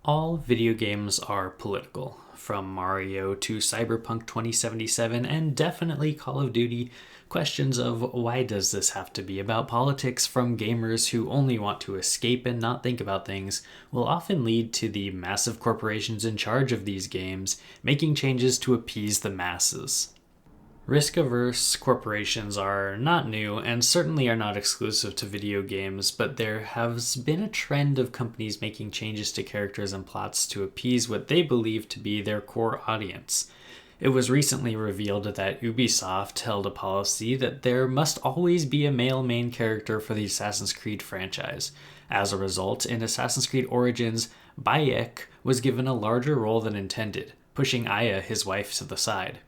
All video games are political, from Mario to Cyberpunk 2077 and definitely Call of Duty. Questions of why does this have to be about politics from gamers who only want to escape and not think about things will often lead to the massive corporations in charge of these games making changes to appease the masses. Risk-averse corporations are not new and certainly are not exclusive to video games, but there has been a trend of companies making changes to characters and plots to appease what they believe to be their core audience. It was recently revealed that Ubisoft held a policy that there must always be a male main character for the Assassin's Creed franchise. As a result, in Assassin's Creed Origins, Bayek was given a larger role than intended, pushing Aya, his wife, to the side.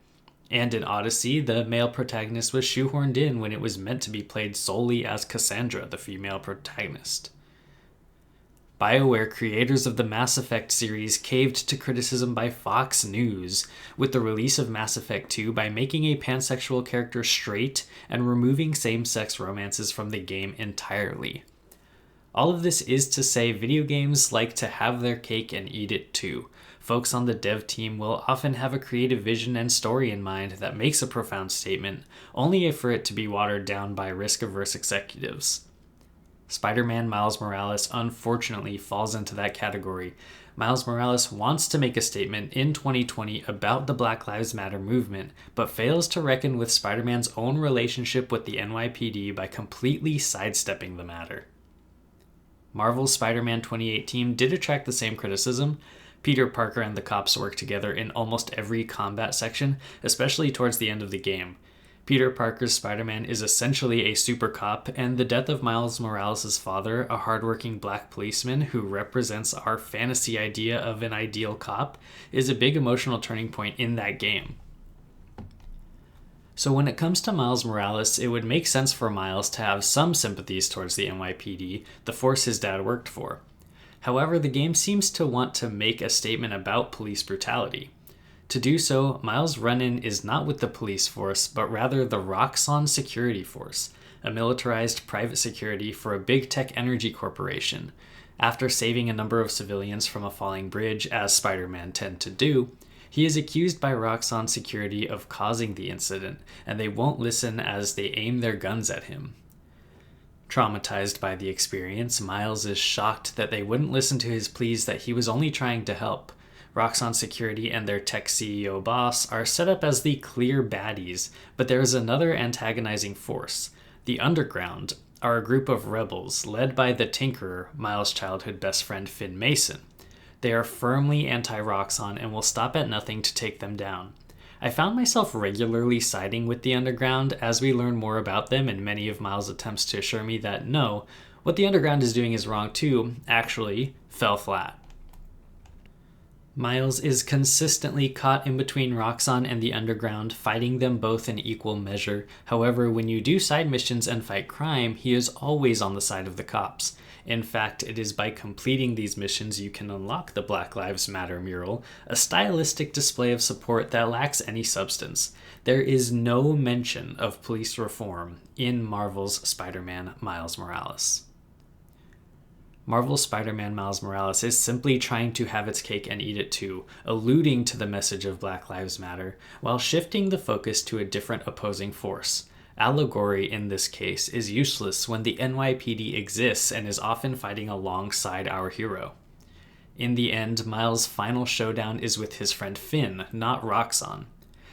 And in Odyssey, the male protagonist was shoehorned in when it was meant to be played solely as Cassandra, the female protagonist. BioWare, creators of the Mass Effect series, caved to criticism by Fox News with the release of Mass Effect 2 by making a pansexual character straight and removing same-sex romances from the game entirely. All of this is to say video games like to have their cake and eat it too. Folks on the dev team will often have a creative vision and story in mind that makes a profound statement, only for it to be watered down by risk-averse executives. Spider-Man Miles Morales unfortunately falls into that category. Miles Morales wants to make a statement in 2020 about the Black Lives Matter movement, but fails to reckon with Spider-Man's own relationship with the NYPD by completely sidestepping the matter. Marvel's Spider-Man 2018 did attract the same criticism. Peter Parker and the cops work together in almost every combat section, especially towards the end of the game. Peter Parker's Spider-Man is essentially a super cop, and the death of Miles Morales' father, a hardworking black policeman who represents our fantasy idea of an ideal cop, is a big emotional turning point in that game. So when it comes to Miles Morales, it would make sense for Miles to have some sympathies towards the NYPD, the force his dad worked for. However, the game seems to want to make a statement about police brutality. To do so, Miles' run-in is not with the police force, but rather the Roxxon Security Force, a militarized private security for a big tech energy corporation. After saving a number of civilians from a falling bridge, as Spider-Man tend to do, he is accused by Roxxon Security of causing the incident, and they won't listen as they aim their guns at him. Traumatized by the experience, Miles is shocked that they wouldn't listen to his pleas that he was only trying to help. Roxxon Security and their tech CEO boss are set up as the clear baddies, but there is another antagonizing force. The Underground are a group of rebels led by the Tinkerer, Miles' childhood best friend Finn Mason. They are firmly anti-Roxxon and will stop at nothing to take them down. I found myself regularly siding with the Underground as we learn more about them, and many of Miles' attempts to assure me that no, what the Underground is doing is wrong too, actually fell flat. Miles is consistently caught in between Roxxon and the Underground, fighting them both in equal measure. However, when you do side missions and fight crime, he is always on the side of the cops. In fact, it is by completing these missions you can unlock the Black Lives Matter mural, a stylistic display of support that lacks any substance. There is no mention of police reform in Marvel's Spider-Man Miles Morales. Marvel's Spider-Man Miles Morales is simply trying to have its cake and eat it too, alluding to the message of Black Lives Matter, while shifting the focus to a different opposing force. Allegory in this case is useless when the NYPD exists and is often fighting alongside our hero. In the end, Miles' final showdown is with his friend Finn, not Roxxon.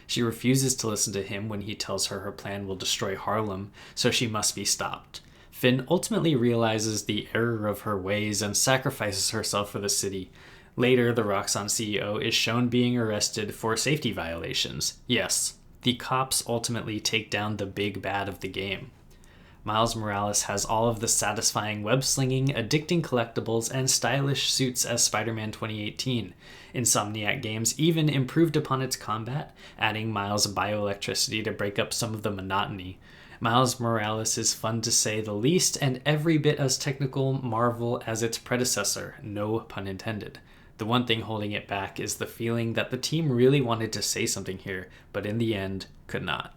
She refuses to listen to him when he tells her plan will destroy Harlem, so she must be stopped. Finn ultimately realizes the error of her ways and sacrifices herself for the city. Later, the Roxxon CEO is shown being arrested for safety violations. Yes, the cops ultimately take down the big bad of the game. Miles Morales has all of the satisfying web-slinging, addicting collectibles, and stylish suits as Spider-Man 2018. Insomniac Games even improved upon its combat, adding Miles' bioelectricity to break up some of the monotony. Miles Morales is fun to say the least, and every bit as technical marvel as its predecessor, no pun intended. The one thing holding it back is the feeling that the team really wanted to say something here, but in the end, could not.